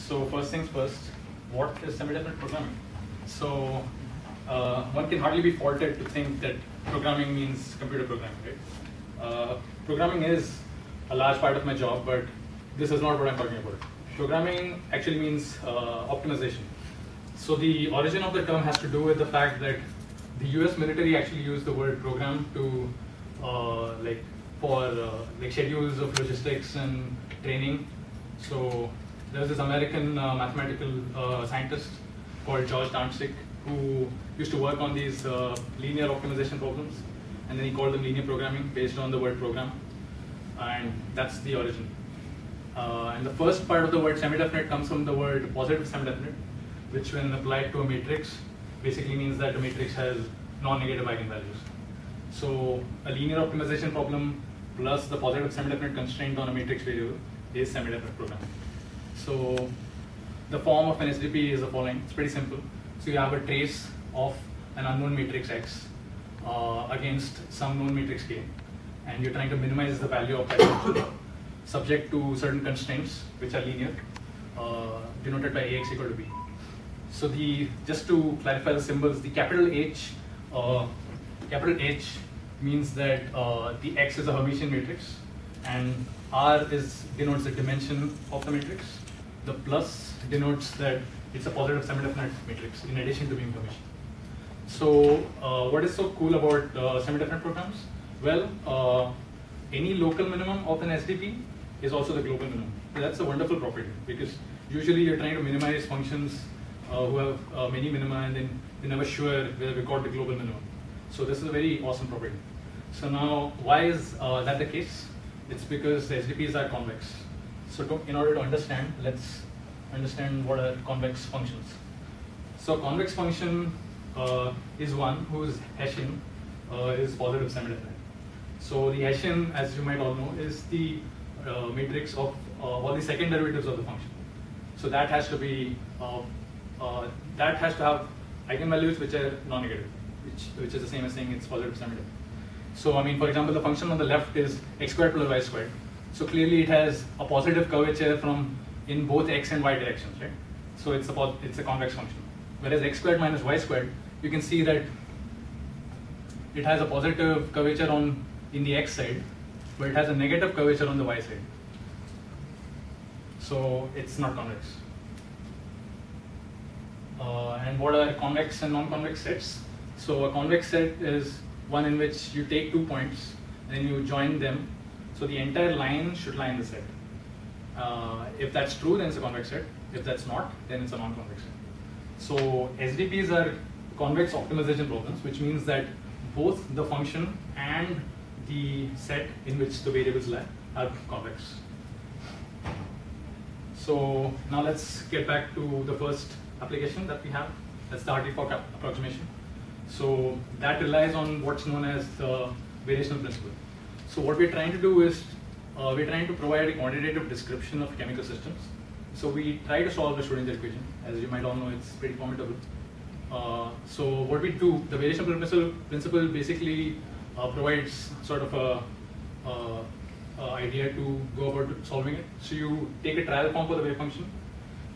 So first things first, what is semi-definite programming? So one can hardly be faulted to think that programming means computer programming, right? Programming is a large part of my job, but this is not what I'm talking about. Programming actually means optimization. So the origin of the term has to do with the fact that the US military actually used the word program to like schedules of logistics and training. So there's this American mathematical scientist called George Darmstadt who used to work on these linear optimization problems, and then he called them linear programming based on the word program, and that's the origin. And the first part of the word semi-definite comes from the word positive semi-definite, which when applied to a matrix basically means that the matrix has non-negative eigenvalues. So a linear optimization problem plus the positive semi-definite constraint on a matrix variable is semi-definite programming. So the form of an SDP is the following. It's pretty simple. So you have a trace of an unknown matrix X against some known matrix K, and you're trying to minimize the value of that function subject to certain constraints which are linear, denoted by Ax equal to B. So just to clarify the symbols, the capital H means that the X is a Hermitian matrix, and R denotes the dimension of the matrix. The plus denotes that it's a positive semi-definite matrix in addition to being Hermitian. So what is so cool about semi-definite programs? Well, any local minimum of an SDP is also the global minimum. That's a wonderful property because usually you're trying to minimize functions who have many minima, and then you're never sure whether we got the global minimum. So this is a very awesome property. So now, why is that the case? It's because the SDPs are convex. So in order to understand, let's understand what are convex functions. So convex function is one whose Hessian is positive semi-definite. So the Hessian, as you might all know, is the matrix of all the second derivatives of the function. So that has to be that has to have eigenvalues which are non-negative, which is the same as saying it's positive semi-definite. So I mean, for example, the function on the left is x squared plus y squared. So clearly it has a positive curvature in both x and y directions, right? So it's a convex function. Whereas x squared minus y squared, you can see that it has a positive curvature in the x side, but it has a negative curvature on the y side. So it's not convex. And what are convex and non-convex sets? So a convex set is one in which you take 2 points and then you join them. So the entire line should lie in the set. If that's true, then it's a convex set. If that's not, then it's a non-convex set. So SDPs are convex optimization problems, which means that both the function and the set in which the variables lie are convex. So now let's get back to the first application that we have. That's the Hartree-Fock approximation. So that relies on what's known as the variational principle. So what we're trying to do is we're trying to provide a quantitative description of chemical systems. So we try to solve the Schrödinger equation. As you might all know, it's pretty formidable. So what we do, the variational principle basically provides sort of a idea to go about solving it. So you take a trial form for the wave function,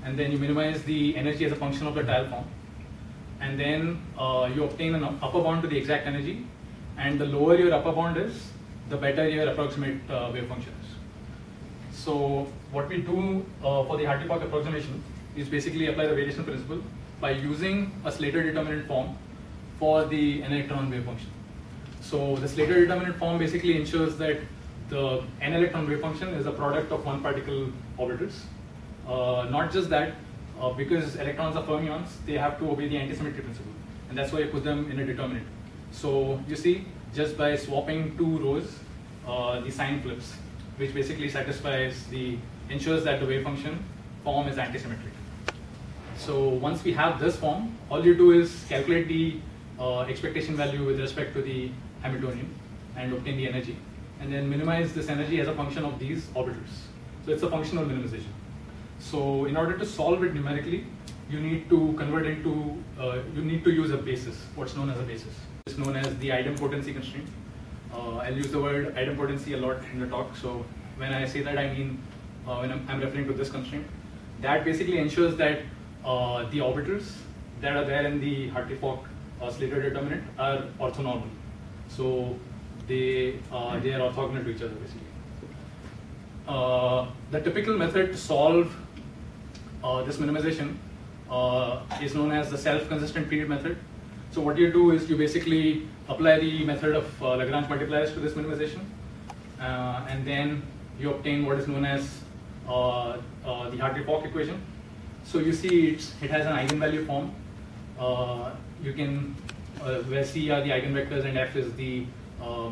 and then you minimize the energy as a function of the trial form, and then you obtain an upper bound to the exact energy, and the lower your upper bound is, the better your approximate wave function is. So what we do for the Hartree-Fock approximation is basically apply the variational principle by using a Slater determinant form for the n electron wave function. So the Slater determinant form basically ensures that the n electron wave function is a product of one particle orbitals. Not just that, because electrons are fermions, they have to obey the antisymmetry principle, and that's why you put them in a determinant. So you see, just by swapping 2 rows, the sign flips, which basically ensures that the wave function form is antisymmetric. So once we have this form, all you do is calculate the expectation value with respect to the Hamiltonian and obtain the energy, and then minimize this energy as a function of these orbitals. So it's a functional minimization. So in order to solve it numerically, you need to convert into, you need to use a basis, what's known as a basis. It's known as the idempotency constraint. I'll use the word idempotency a lot in the talk. So when I say that, I mean when I'm referring to this constraint. that basically ensures that the orbitals that are there in the Hartree-Fock oscillator determinant are orthonormal. So they are orthogonal to each other basically. The typical method to solve this minimization is known as the self-consistent period method. So what you do is you basically apply the method of Lagrange multipliers to this minimization, and then you obtain what is known as the Hartree-Fock equation. So you see it has an eigenvalue form. You can where C are the eigenvectors and F is the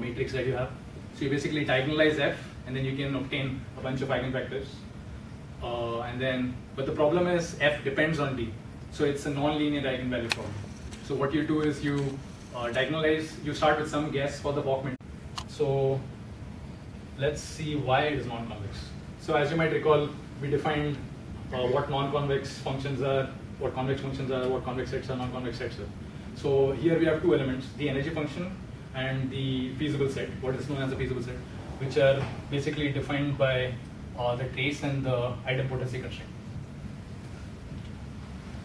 matrix that you have. So you basically diagonalize F, and then you can obtain a bunch of eigenvectors. But the problem is F depends on D, so it's a non-linear eigenvalue problem. So what you do is you diagonalize. You start with some guess for the Fock matrix. So let's see why it is non-convex. So as you might recall, we defined what non-convex functions are, what convex functions are, what convex sets are, non-convex sets are. So here we have two elements, the energy function and the feasible set, what is known as the feasible set, which are basically defined by the trace and the idempotency constraint.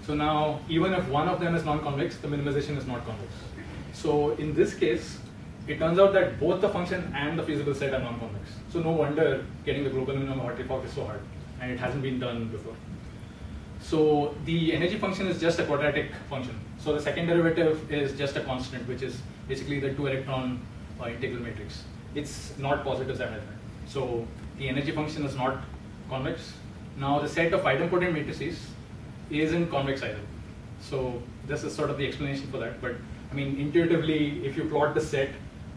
So now, even if one of them is non-convex, the minimization is not convex. So in this case, it turns out that both the function and the feasible set are non-convex. So no wonder getting the global minimum of Hartree-Fock is so hard, and it hasn't been done before. So the energy function is just a quadratic function. So the second derivative is just a constant, which is basically the 2-electron integral matrix. It's not positive semidefinite. So the energy function is not convex. Now the set of idempotent matrices isn't convex either. So this is sort of the explanation for that. But I mean, intuitively, if you plot the set,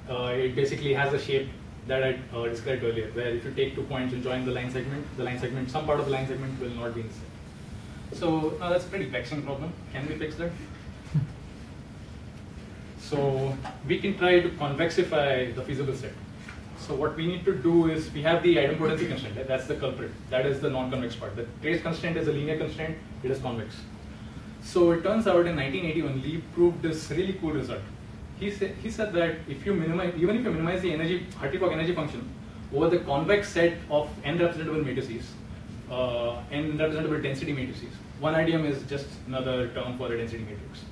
it basically has a shape that I described earlier, where if you take 2 points and join the line segment, some part of the line segment will not be in the set. So now that's a pretty vexing problem. Can we fix that? So we can try to convexify the feasible set. So what we need to do is, we have the idempotency constraint, right? That's the culprit. That is the non-convex part. The trace constraint is a linear constraint. It is convex. So it turns out in 1981, Lee proved this really cool result. He said that if you minimize, even if you minimize the Hartree-Fock energy function over the convex set of n representable matrices, n representable density matrices. One idiom is just another term for a density matrix.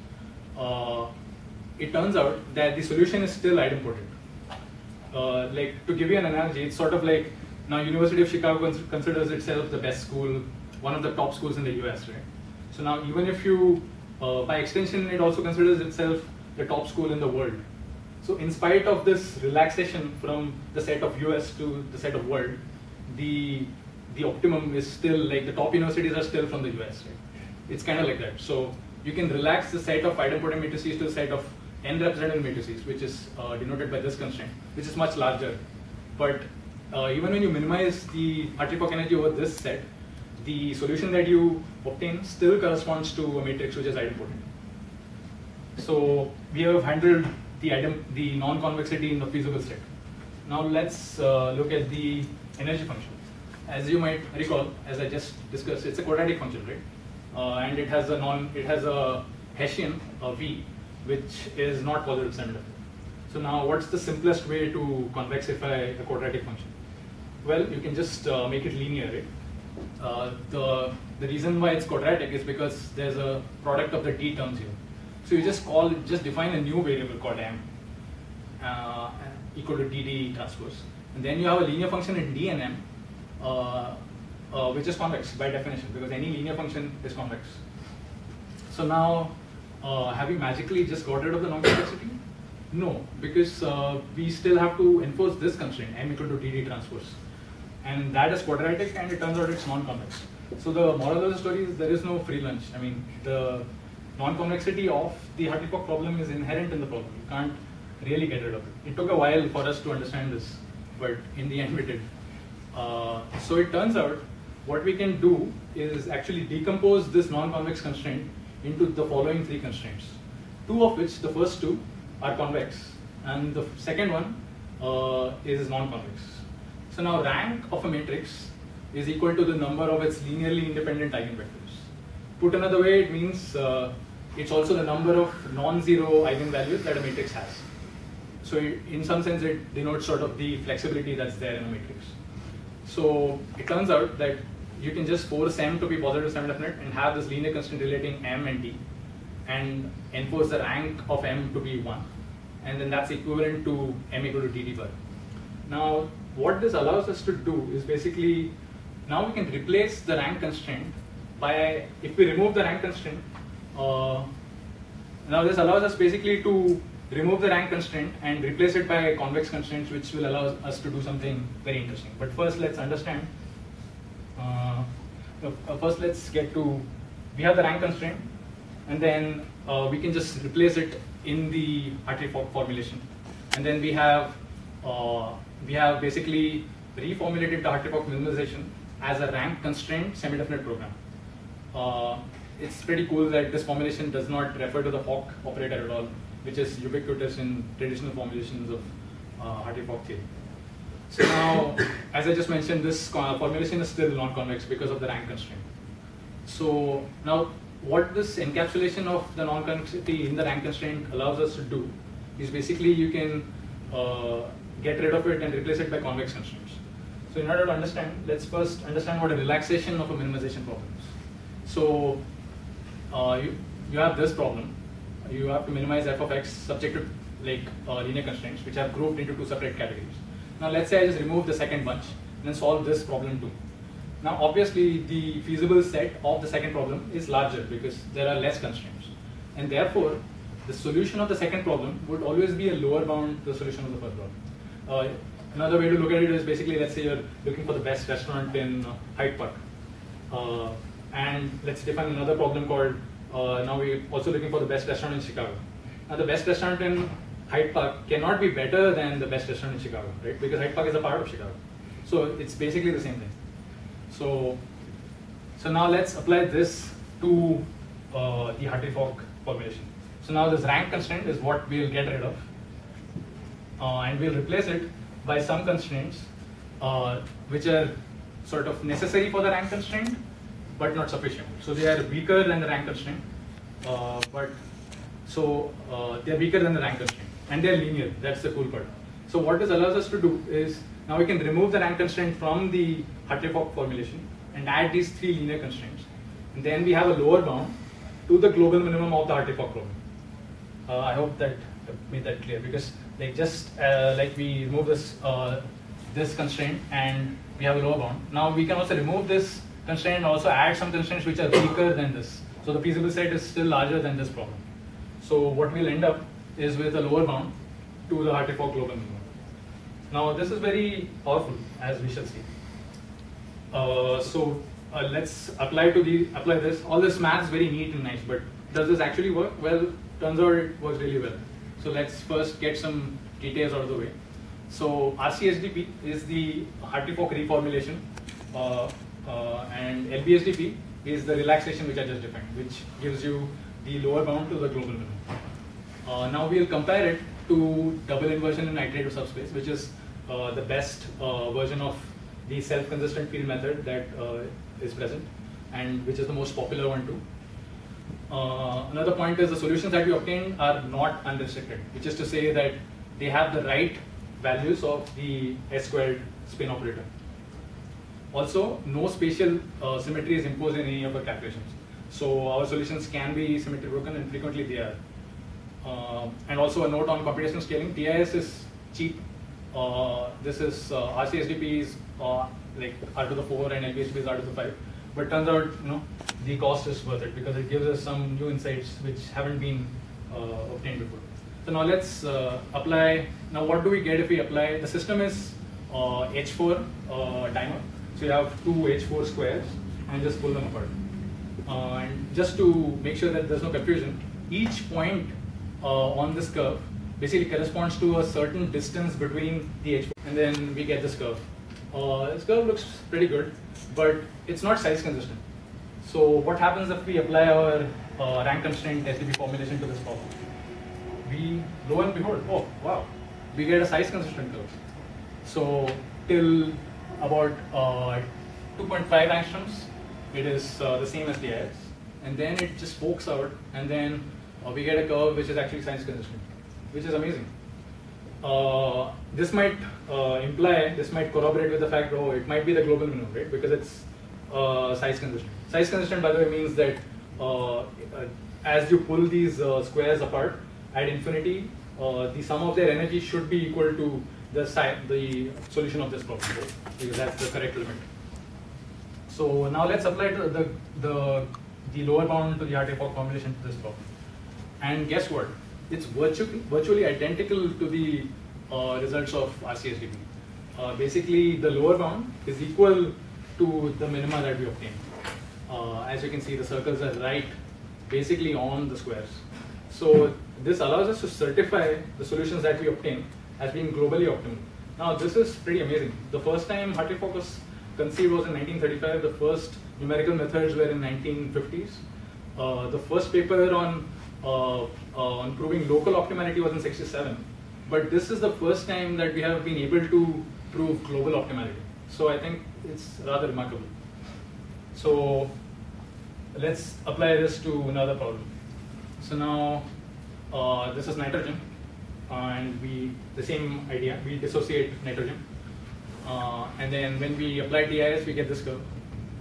It turns out that the solution is still idempotent. Like, to give you an analogy, it's sort of like, now University of Chicago considers itself the best school, one of the top schools in the US, right? So now even if you, by extension, it also considers itself the top school in the world. So in spite of this relaxation from the set of US to the set of world, the optimum is still, like, the top universities are still from the US, right? It's kind of like that. So you can relax the set of idempotent matrices to the set of n representative matrices, which is denoted by this constraint, which is much larger. But even when you minimize the Hartree-Fock energy over this set, the solution that you obtain still corresponds to a matrix which is idempotent. So we have handled the non-convexity in the feasible set. Now let's look at the energy function. As you might recall, as I just discussed, it's a quadratic function, right? And it has a Hessian V, which is not positive semidefinite. So now, what's the simplest way to convexify a quadratic function? Well, you can just make it linear, right? The reason why it's quadratic is because there's a product of the d terms here. So you just define a new variable called m equal to dd transpose, and then you have a linear function in d and m, which is convex by definition, because any linear function is convex. So now, have we magically just got rid of the non-convexity? No, because we still have to enforce this constraint, m equal to dd transpose. And that is quadratic, and it turns out it's non-convex. So the moral of the story is there is no free lunch. I mean, the non-convexity of the Hartree-Fock problem is inherent in the problem. You can't really get rid of it. It took a while for us to understand this, but in the end we did. So it turns out what we can do is actually decompose this non-convex constraint into the following 3 constraints. 2 of which, the first 2, are convex, and the second one is non-convex. So now rank of a matrix is equal to the number of its linearly independent eigenvectors. Put another way, it means it's also the number of non-zero eigenvalues that a matrix has. So in some sense, it denotes sort of the flexibility that's there in a matrix. So it turns out that you can just force M to be positive semidefinite and have this linear constraint relating M and T, and enforce the rank of M to be 1. And then that's equivalent to M equal to DT bar. Now, what this allows us to do is basically, now we can replace the rank constraint by, if we remove the rank constraint, now this allows us basically to remove the rank constraint and replace it by convex constraints, which will allow us to do something very interesting. But first, let's understand. First, let's get to, we have the rank constraint, and then we can just replace it in the Hartree-Fock formulation. And then we have basically reformulated the Hartree-Fock minimization as a rank constraint semi-definite program. It's pretty cool that this formulation does not refer to the Fock operator at all, which is ubiquitous in traditional formulations of Hartree-Fock theory. So now, as I just mentioned, this formulation is still non-convex because of the rank constraint. So now, what this encapsulation of the non-convexity in the rank constraint allows us to do is basically you can get rid of it and replace it by convex constraints. So in order to understand, let's first understand what a relaxation of a minimization problem is. So you have this problem. You have to minimize f of x subject to linear constraints, which are grouped into 2 separate categories. Now let's say I just remove the second bunch and then solve this problem too. Now obviously the feasible set of the second problem is larger because there are less constraints. And therefore, the solution of the second problem would always be a lower bound to the solution of the first problem. Another way to look at it is basically, let's say you're looking for the best restaurant in Hyde-Park. And let's define another problem called, now we're also looking for the best restaurant in Chicago. Now the best restaurant in Hyde-Park cannot be better than the best restaurant in Chicago, right? Because Hyde-Park is a part of Chicago. So it's basically the same thing. So now let's apply this to the Hartree-Fock formulation. So now this rank constraint is what we'll get rid of. And we'll replace it by some constraints which are sort of necessary for the rank constraint, but not sufficient. So they are weaker than the rank constraint, they're weaker than the rank constraint, and they're linear. That's the cool part. So what this allows us to do is, now we can remove the rank constraint from the Hartree-Fock formulation and add these 3 linear constraints. And then we have a lower bound to the global minimum of the Hartree-Fock problem. I hope that made that clear, because like we remove this constraint and we have a lower bound. Now we can also remove this constraint and also add some constraints which are weaker than this. So the feasible set is still larger than this problem. So what we'll end up is with a lower bound to the Hartree-Fock global minimum. Now this is very powerful, as we shall see. Let's apply this. All this math is very neat and nice, but does this actually work? Well, turns out it works really well. So let's first get some details out of the way. So RCSDP is the Hartree-Fock reformulation, and LBSDP is the relaxation which I just defined, which gives you the lower bound to the global minimum. Now we'll compare it to double inversion in iterative subspace, which is the best version of the self-consistent field method that is present, and which is the most popular one too. Another point is the solutions that we obtain are not unrestricted, which is to say that they have the right values of the S-squared spin operator. Also, no spatial symmetry is imposed in any of our calculations. So our solutions can be symmetry broken, and frequently they are. And also a note on computational scaling: TIS is cheap. This is RCSDP is like R to the 4 and LBSDP is R to the 5. But turns out, the cost is worth it because it gives us some new insights which haven't been obtained before. So now let's apply. Now what do we get if we apply? The system is H4 dimer. So you have 2 H4 squares and just pull them apart. And just to make sure that there's no confusion, each point on this curve basically corresponds to a certain distance between the H4, and then we get this curve. This curve looks pretty good, but it's not size consistent. So what happens if we apply our rank constraint SDP formulation to this problem? We, lo and behold, oh wow, we get a size consistent curve. So till about 2.5 angstroms, it is the same as the IS, and then it just pokes out, and then we get a curve which is actually size consistent, which is amazing. This might corroborate with the fact, oh, it might be the global minimum, right? Because it's size consistent. Size consistent, by the way, means that as you pull these squares apart at infinity, the sum of their energy should be equal to the solution of this problem, right? Because that's the correct limit. So now let's apply the lower bound to the Hartree-Fock formulation to this problem. And guess what? It's virtually identical to the results of RCSDP. Basically, the lower bound is equal to the minima that we obtained. As you can see, the circles are right basically on the squares. So this allows us to certify the solutions that we obtain as being globally optimal. Now this is pretty amazing. The first time Hartree-Fock was conceived was in 1935. The first numerical methods were in 1950s. The first paper on proving local optimality was in 67. But this is the first time that we have been able to prove global optimality. So I think it's rather remarkable. So let's apply this to another problem. So now this is nitrogen, and the same idea, we dissociate nitrogen. And then when we apply DIS, we get this curve.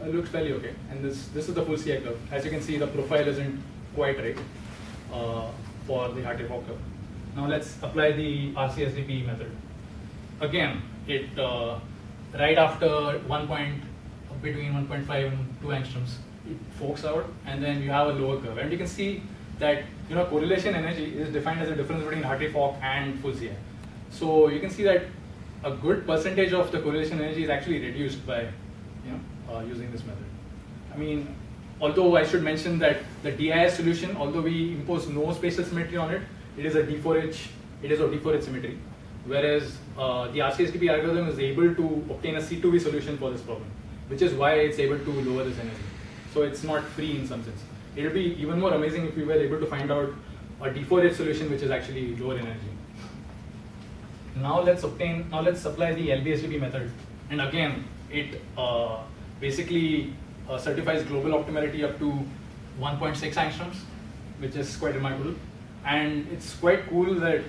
It looks fairly okay. And this is the full CI curve. As you can see, the profile isn't quite right for the Hartree-Fock curve. Now let's apply the RCSDP method. Again, it right after 1 point between 1.5 and 2 angstroms, it forks out, and then you have a lower curve. And you can see that correlation energy is defined as the difference between Hartree-Fock and full CI. So you can see that a good percentage of the correlation energy is actually reduced by using this method. I mean, although I should mention that the DIS solution, although we impose no spatial symmetry on it, it is of D4H symmetry. Whereas the RCSDP algorithm is able to obtain a C2V solution for this problem, which is why it's able to lower this energy. So it's not free in some sense. It will be even more amazing if we were able to find out a D4H solution which is actually lower energy. Now let's apply the LBSDP method. And again, it basically certifies global optimality up to 1.6 angstroms, which is quite remarkable. And it's quite cool that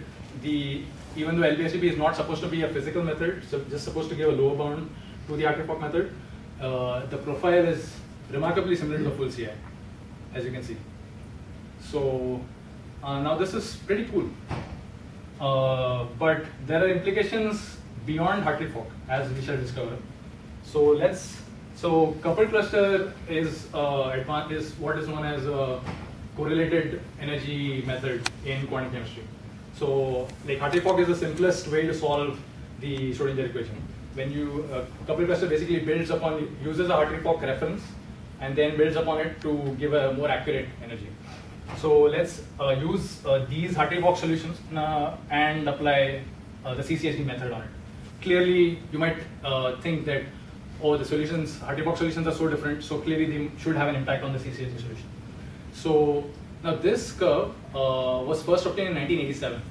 even though LBSDP is not supposed to be a physical method, so just supposed to give a lower bound to the Hartree-Fock method, the profile is remarkably similar to the full CI, as you can see. So now this is pretty cool. But there are implications beyond Hartree-Fock, as we shall discover. So coupled cluster is what is known as a correlated energy method in quantum chemistry. So like Hartree-Fock is the simplest way to solve the Schrodinger equation. When you coupled cluster basically uses a Hartree-Fock reference and then builds upon it to give a more accurate energy. So let's use these Hartree-Fock solutions and apply the CCSD method on it. Clearly, you might think that, oh, the Hartree-Fock solutions are so different, so clearly they should have an impact on the CCSD solution. So now this curve was first obtained in 1987.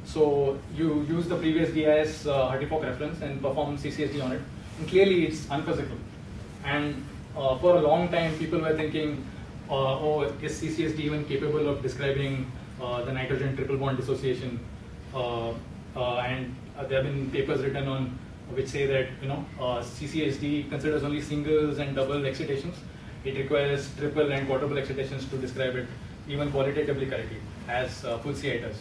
So you use the previous DIS Hartree-Fock reference and perform CCSD on it, and clearly it's unphysical. And for a long time, people were thinking, oh, is CCSD even capable of describing the nitrogen triple bond dissociation? And there have been papers written on which say that CCSD considers only singles and double excitations. It requires triple and quadruple excitations to describe it even qualitatively correctly, as full CI does.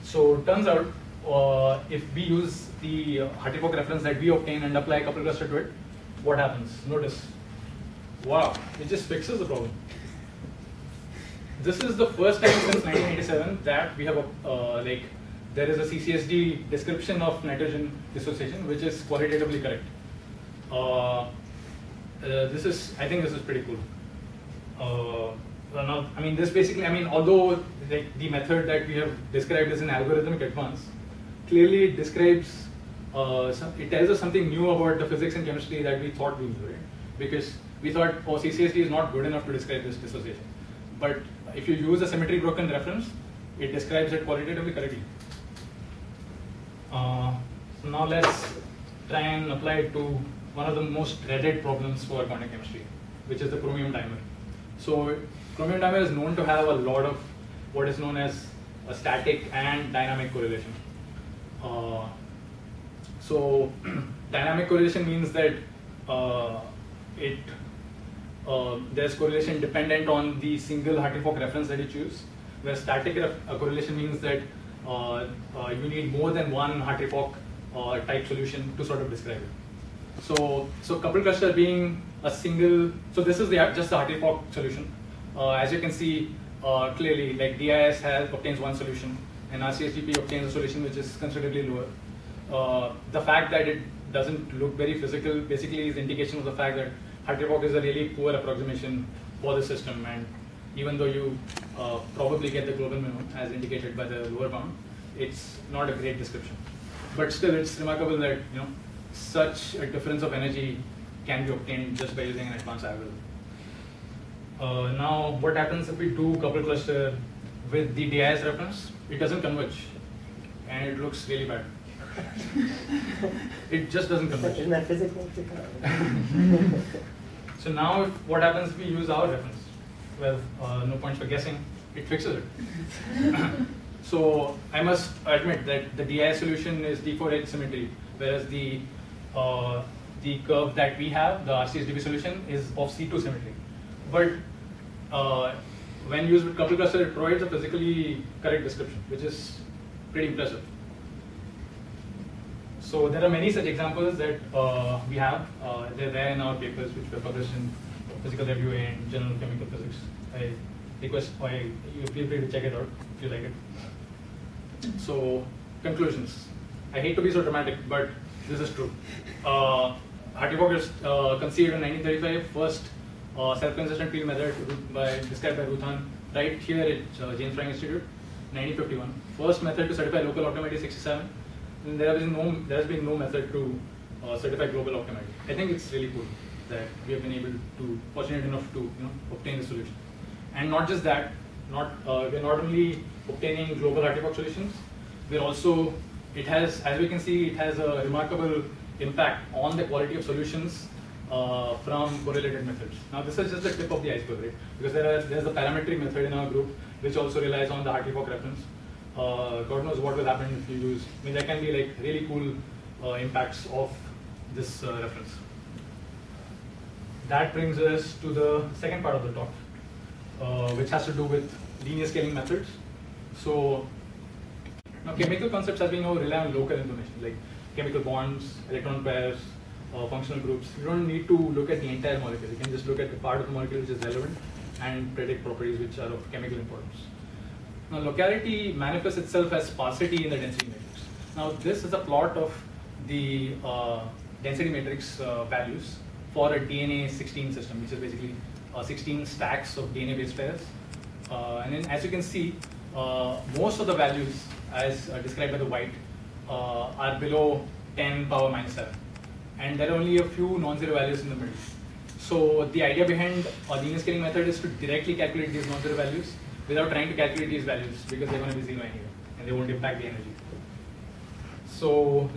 So it turns out if we use the Hartree-Fock reference that we obtain and apply a coupled cluster to it, what happens? Notice. Wow, it just fixes the problem. This is the first time since 1987 that we have there is a CCSD description of nitrogen dissociation which is qualitatively correct. I think this is pretty cool. Although the method that we have described is an algorithmic advance, clearly it describes, it tells us something new about the physics and chemistry that we thought we knew, right? Because we thought, oh, CCSD is not good enough to describe this dissociation. But if you use a symmetry broken reference, it describes it qualitatively correctly. So now let's try and apply it to one of the most dreaded problems for quantum chemistry, which is the chromium dimer. So chromium dimer is known to have a lot of what is known as a static and dynamic correlation. So dynamic correlation means that there's correlation dependent on the single Hartree-Fock reference that you choose, where static correlation means that you need more than one Hartree-Fock type solution to sort of describe it. So coupled cluster being a single, so this is just the Hartree-Fock solution. As you can see clearly, like DIS obtains one solution, and RCSGP obtains a solution which is considerably lower. The fact that it doesn't look very physical basically is indication of the fact that Hartree-Fock is a really poor approximation for the system, and even though you probably get the global minimum as indicated by the lower bound, it's not a great description. But still, it's remarkable that such a difference of energy can be obtained just by using an advanced algorithm. Now, what happens if we do coupled cluster with the DIS reference? It doesn't converge, and it looks really bad. It just doesn't converge. Isn't that physical? So now, what happens if we use our reference? Well, no points for guessing. It fixes it. So I must admit that the DI solution is D4H symmetry, whereas the curve that we have, the RCSDB solution, is of C2 symmetry. But when used with coupled cluster, it provides a physically correct description, which is pretty impressive. So there are many such examples that we have. They're there in our papers, which were published in Physical Review and Journal of Chemical Physics. I request you feel free to check it out if you like it. So conclusions. I hate to be so dramatic, but this is true. Hartree-Fock is conceived in 1935, first self-consistent field method described by Ruthan, right here at James Franck Institute, 1951. First method to certify local optimality, 67. And there has been no method to certify global optimality. I think it's really cool that we have been able to, fortunate enough to obtain the solution. And not just that, we're not only obtaining global Hartree-Fock solutions, we're also, as we can see, it has a remarkable impact on the quality of solutions from correlated methods. Now this is just the tip of the iceberg, right? Because there's a parametric method in our group which also relies on the Hartree-Fock reference. God knows what will happen if you use, there can be like really cool impacts of this reference. That brings us to the second part of the talk, which has to do with linear scaling methods. So now chemical concepts, as we know, rely on local information like chemical bonds, electron pairs, functional groups. You don't need to look at the entire molecule. You can just look at the part of the molecule which is relevant and predict properties which are of chemical importance. Now locality manifests itself as sparsity in the density matrix. Now this is a plot of the density matrix values for a DNA 16 system, which is basically 16 stacks of DNA base pairs. And then as you can see, most of the values as described by the white are below 10 power minus 7. And there are only a few non-zero values in the middle. So the idea behind a linear scaling method is to directly calculate these non-zero values without trying to calculate these values because they're going to be zero anyway and they won't impact the energy. So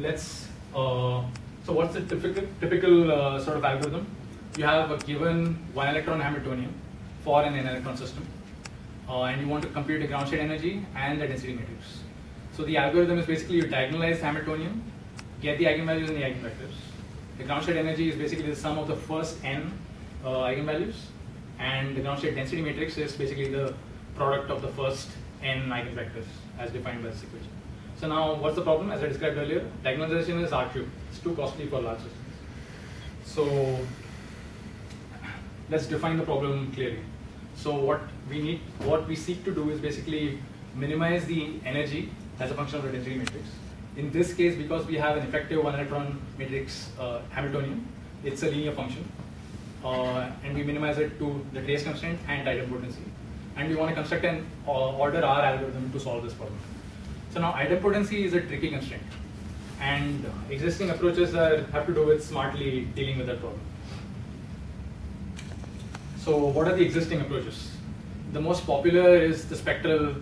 so what's the typical sort of algorithm? You have a given 1 electron Hamiltonian for an n electron system, and you want to compute the ground state energy and the density matrix. So the algorithm is basically you diagonalize Hamiltonian, get the eigenvalues and the eigenvectors. The ground state energy is basically the sum of the first n eigenvalues, and the ground state density matrix is basically the product of the first n eigenvectors as defined by this equation. So now what's the problem? As I described earlier, diagonalization is R3. It's too costly for large systems. So let's define the problem clearly. So what we seek to do is basically minimize the energy as a function of the density matrix. In this case, because we have an effective 1 electron matrix Hamiltonian, it's a linear function. And we minimize it to the trace constraint and idempotency. And we want to construct an order R algorithm to solve this problem. So now idempotency is a tricky constraint. And existing approaches have to do with smartly dealing with that problem. So what are the existing approaches? The most popular is the spectral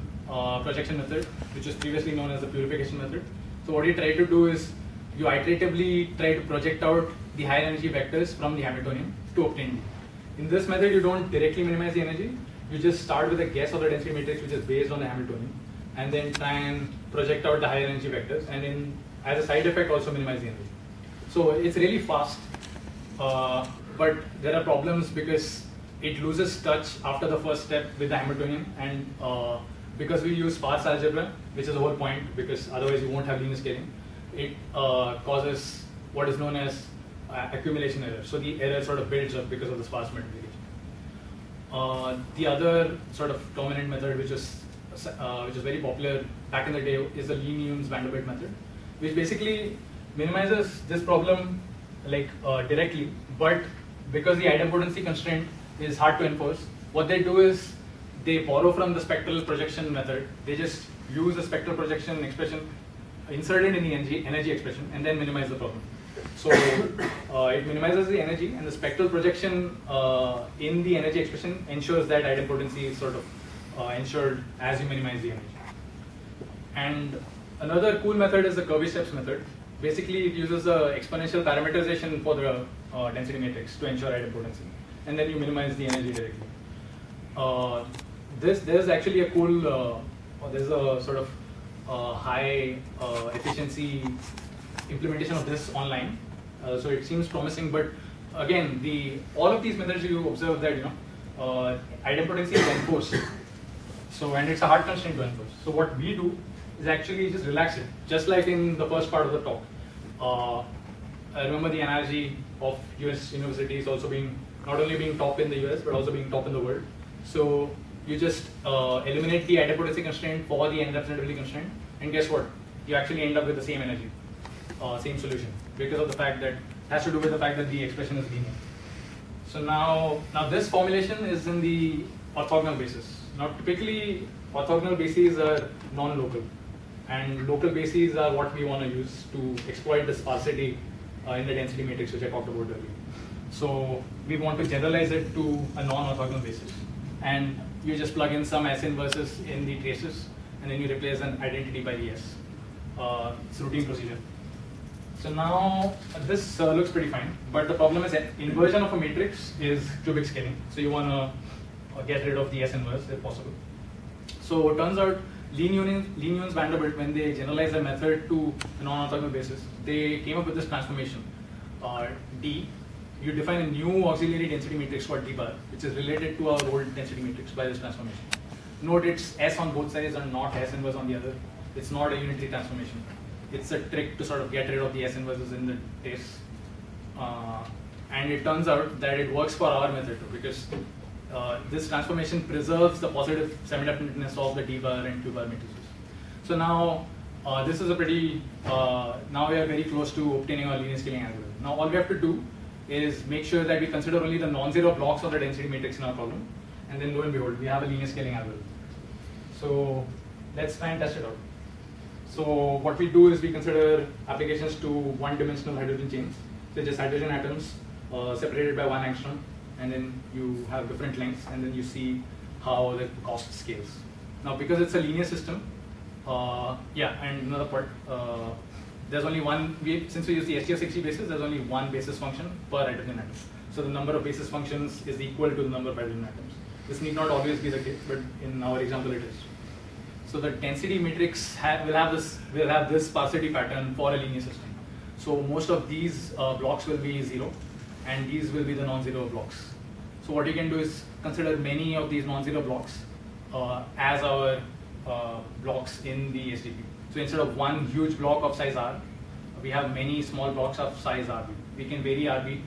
projection method, which was previously known as the purification method. So what you try to do is you iteratively try to project out the higher energy vectors from the Hamiltonian to obtain D. In this method, you don't directly minimize the energy. You just start with a guess of the density matrix, which is based on the Hamiltonian, and then try and project out the higher energy vectors, and then as a side effect also minimize the energy. So it's really fast, but there are problems because it loses touch after the first step with the Hamiltonian, and because we use sparse algebra, which is the whole point, because otherwise you won't have linear scaling, it causes what is known as accumulation error. So the error sort of builds up because of the sparse multiplication. The other sort of dominant method, which is very popular back in the day, is the Lee-Newens-Vanderbilt method, which basically minimizes this problem like directly, but because the idempotency constraint is hard to enforce, what they do is they borrow from the spectral projection method. They just use the spectral projection expression inserted in the energy expression and then minimize the problem. So it minimizes the energy, and the spectral projection in the energy expression ensures that idempotency is sort of ensured as you minimize the energy. And another cool method is the Kirby steps method. Basically, it uses the exponential parameterization for the density matrix to ensure idempotency, and then you minimize the energy directly. There's actually a cool, there's a sort of high efficiency implementation of this online, so it seems promising. But again, all of these methods, you observe that idempotency is enforced. So, and it's a hard constraint to enforce. So what we do is actually just relax it, just like in the first part of the talk. I remember the analogy of US universities also being not only being top in the US but also being top in the world. So you just eliminate the idempotency constraint for the n-representativity constraint, and guess what? You actually end up with the same energy, same solution, because of the fact that it has to do with the fact that the expression is linear. So now this formulation is in the orthogonal basis. Now typically orthogonal bases are non-local, and local bases are what we want to use to exploit the sparsity in the density matrix, which I talked about earlier. So we want to generalize it to a non-orthogonal basis, and you just plug in some S inverses in the traces, and then you replace an identity by the S. It's a routine procedure. So now this looks pretty fine, but the problem is that inversion of a matrix is cubic scaling. So you want to get rid of the S inverse if possible. So it turns out Lee-Newens-Vanderbilt, when they generalized their method to a non-orthogonal basis, they came up with this transformation. D, you define a new auxiliary density matrix called D bar, which is related to our old density matrix by this transformation. Note it's S on both sides and not S inverse on the other. It's not a unitary transformation. It's a trick to sort of get rid of the S inverses in the case. And it turns out that it works for our method too, because this transformation preserves the positive semidefiniteness of the D bar and Q bar matrices. So now this is a pretty, now we are very close to obtaining our linear scaling algorithm. Now all we have to do is make sure that we consider only the non-zero blocks of the density matrix in our problem, and then lo and behold, we have a linear scaling algorithm. So let's try and test it out. So what we do is we consider applications to one-dimensional hydrogen chains, so just hydrogen atoms separated by 1 angstrom, and then you have different lengths, and then you see how the cost scales. Now because it's a linear system, and another part, there's only one, since we use the STO60 basis, there's only one basis function per hydrogen atom. So the number of basis functions is equal to the number of hydrogen atoms. This need not always be the case, but in our example it is. So the density matrix will have this sparsity pattern for a linear system. So most of these blocks will be 0, and these will be the non-zero blocks. So what you can do is consider many of these non-zero blocks as our blocks in the SDP. So instead of one huge block of size R, we have many small blocks of size RB. We can vary RB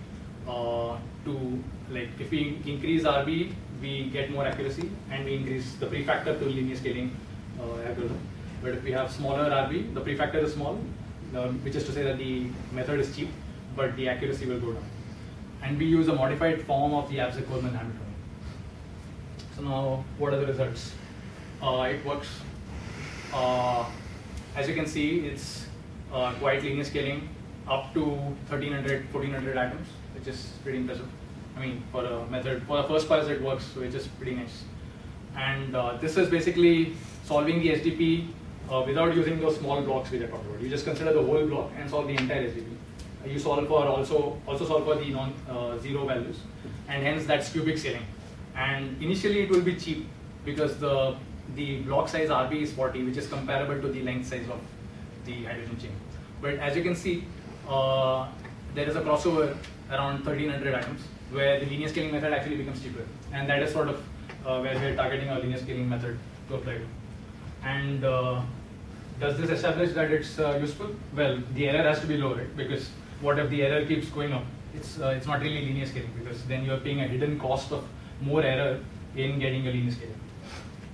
to, like, if we increase RB, we get more accuracy, and we increase the prefactor to linear scaling algorithm. But if we have smaller RB, the prefactor is small, which is to say that the method is cheap, but the accuracy will go down. And we use a modified form of the Abzug-Coleman Hamiltonian. So now, what are the results? It works. As you can see, it's quite linear scaling up to 1300, 1400 atoms, which is pretty impressive. I mean, for a method, for the first pass it works, which is pretty nice. And this is basically solving the SDP without using those small blocks we talked about. You just consider the whole block and solve the entire SDP. You solve for also solve for the non-zero values, and hence that's cubic scaling. And initially it will be cheap because the block size RB is 40, which is comparable to the length size of the hydrogen chain. But as you can see, there is a crossover around 1300 atoms where the linear scaling method actually becomes cheaper, and that is sort of where we're targeting a linear scaling method to apply to. And does this establish that it's useful? Well, the error has to be low, right? Because what if the error keeps going up? It's not really linear scaling, because then you're paying a hidden cost of more error in getting a linear scaling.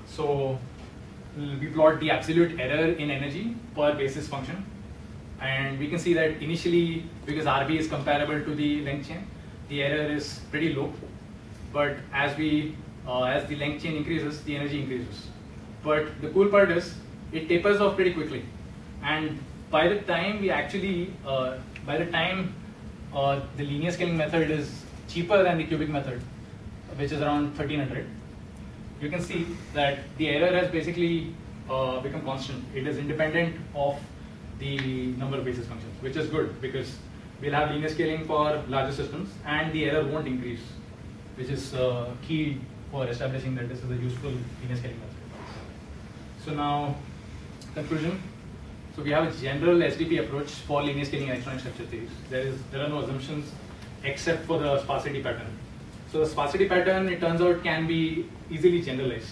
So we plot the absolute error in energy per basis function, and we can see that initially, because RB is comparable to the length chain, the error is pretty low. But as the length chain increases, the energy increases. But the cool part is it tapers off pretty quickly, and by the time the linear scaling method is cheaper than the cubic method, which is around 1300, you can see that the error has basically become constant. It is independent of the number of basis functions, which is good because we'll have linear scaling for larger systems and the error won't increase, which is key for establishing that this is a useful linear scaling method. So now, conclusion. So we have a general SDP approach for linear scaling electronic structure theories. There are no assumptions except for the sparsity pattern. So the sparsity pattern, it turns out, can be easily generalized.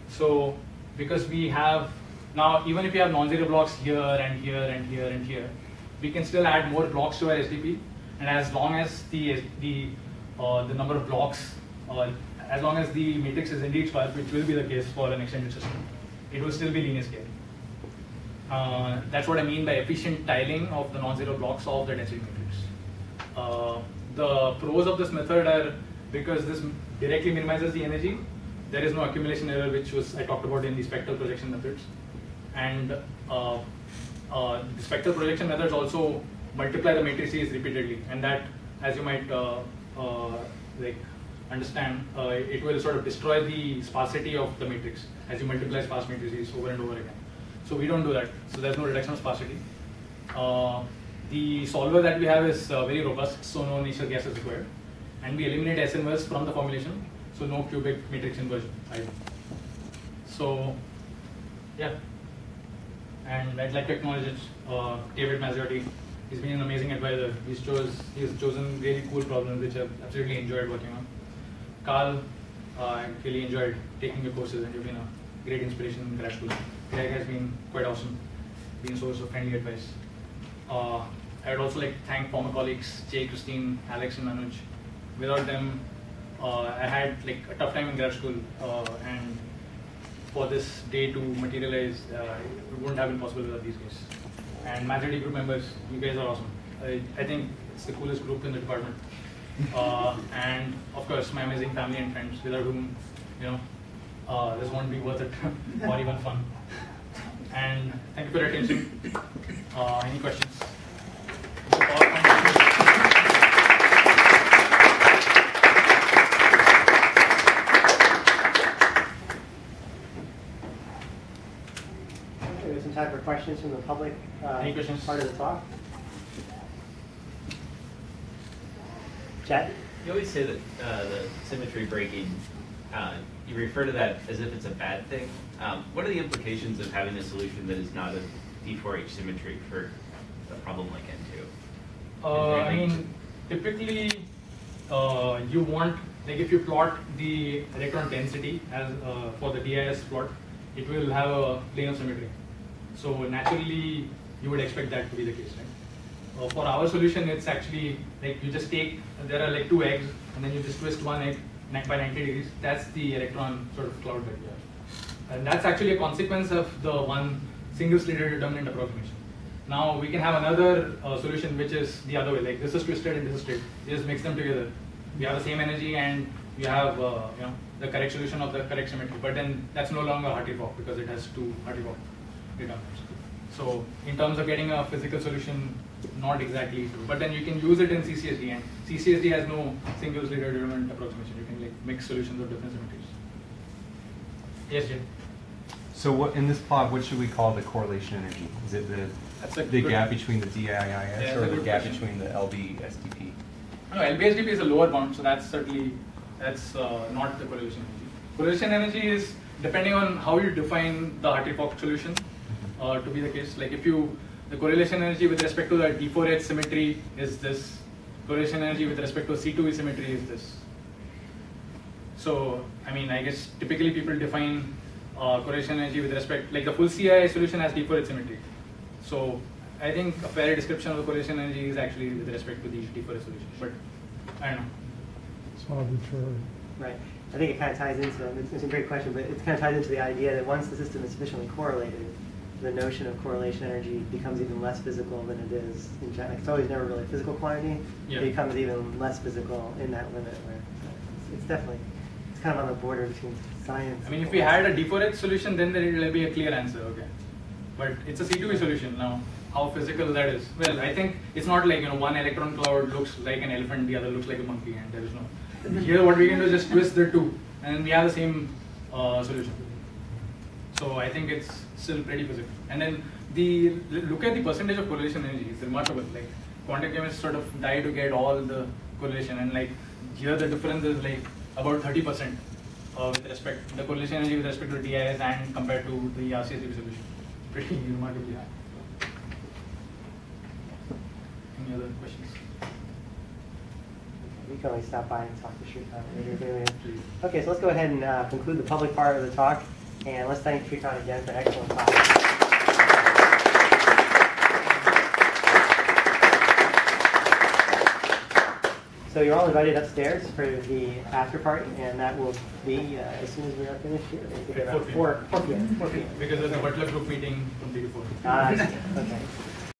So because we have now, even if you have non-zero blocks here and here and here and here, we can still add more blocks to our SDP, and as long as the number of blocks, as long as the matrix is indeed sparse, which will be the case for an extended system, it will still be linear scale. That's what I mean by efficient tiling of the non-zero blocks of the density matrix. The pros of this method are, because this directly minimizes the energy, there is no accumulation error, which I talked about in the spectral projection methods. And the spectral projection methods also multiply the matrices repeatedly, and that, as you might understand, it will sort of destroy the sparsity of the matrix as you multiply sparse matrices over and over again. So we don't do that. So there's no reduction of sparsity. The solver that we have is very robust, so no initial guess is required. And we eliminate S inverse from the formulation, so no cubic matrix inversion either. So, yeah. And I'd like to acknowledge David Mazziotti. He's been an amazing advisor. He's chosen really cool problems which I've absolutely enjoyed working on. Carl, I really enjoyed taking your courses, and you've been a great inspiration in grad school. Greg has been quite awesome, been a source of friendly advice. I would also like to thank former colleagues Jay, Christine, Alex, and Anuj. Without them, I had a tough time in grad school, and for this day to materialize, it wouldn't have been possible without these guys. And Mazziotti group members, you guys are awesome. I think it's the coolest group in the department. And of course, my amazing family and friends, without whom, this won't be worth it or even fun. And thank you for your attention. Any questions? There's some time for questions from the public. Any questions? Part of the talk. Chad? You always say that the symmetry breaking, you refer to that as if it's a bad thing. What are the implications of having a solution that is not a D4H symmetry for a problem like N2? I mean, typically, you want, if you plot the electron density as for the DIS plot, it will have a plane of symmetry. So naturally, you would expect that to be the case, right? For our solution, it's actually you just take, there are two eggs, and then you just twist one egg by 90 degrees. That's the electron sort of cloud that you have. And that's actually a consequence of the one single slitted determinant approximation. Now we can have another solution which is the other way, this is twisted and this is straight. You just mix them together. We have the same energy and we have the correct solution of the correct symmetry. But then that's no longer Hartree-Fock because it has two Hartree-Fock determinants. So in terms of getting a physical solution, not exactly true. But then you can use it in CCSD, and CCSD has no single slitted determinant approximation. You can mix solutions of different symmetries. Yes, Jim. So what in this plot, what should we call the correlation energy? Is it the gap between the DIIS or the gap between the LB-SDP? No, LB-SDP is a lower bound, so that's not the correlation energy. Correlation energy is depending on how you define the Hartree-Fock solution to be the case. If the correlation energy with respect to the D4H symmetry is this, correlation energy with respect to C2V symmetry is this. So, I mean, I guess typically people define correlation energy with respect, like the full CI solution has D4H symmetry. So, I think a fair description of the correlation energy is actually with respect to the D4H solution. But I don't know. It's arbitrary. Right. I think it kind of ties into, it's a great question, but it kind of ties into the idea that once the system is sufficiently correlated, the notion of correlation energy becomes even less physical than it is in general. It's always never really a physical quantity. Yeah. It becomes even less physical in that limit where it's definitely, it's kind of on the border between science. I mean, if we had a D4H solution, then there will be a clear answer, okay. But it's a C2V solution now. How physical that is? Well, I think it's not like, one electron cloud looks like an elephant, the other looks like a monkey, and there is no. Here, what we can do is just twist the two, and we have the same solution. So I think it's still pretty physical. And then look at the percentage of correlation energy. It's remarkable. Like quantum chemists sort of die to get all the correlation, and like here the difference is like about 30% with respect the correlation energy with respect to DIS and compared to the RCSV solution. Pretty remarkably high. Any other questions? We can always stop by and talk to Shrikant. Okay, so let's go ahead and conclude the public part of the talk, and let's thank Shrikant again for an excellent talk. So you're all invited upstairs for the after party, and that will be as soon as we are finished here. I think about 4 p.m. Because there's a Butler group meeting from 3 to 4. Okay.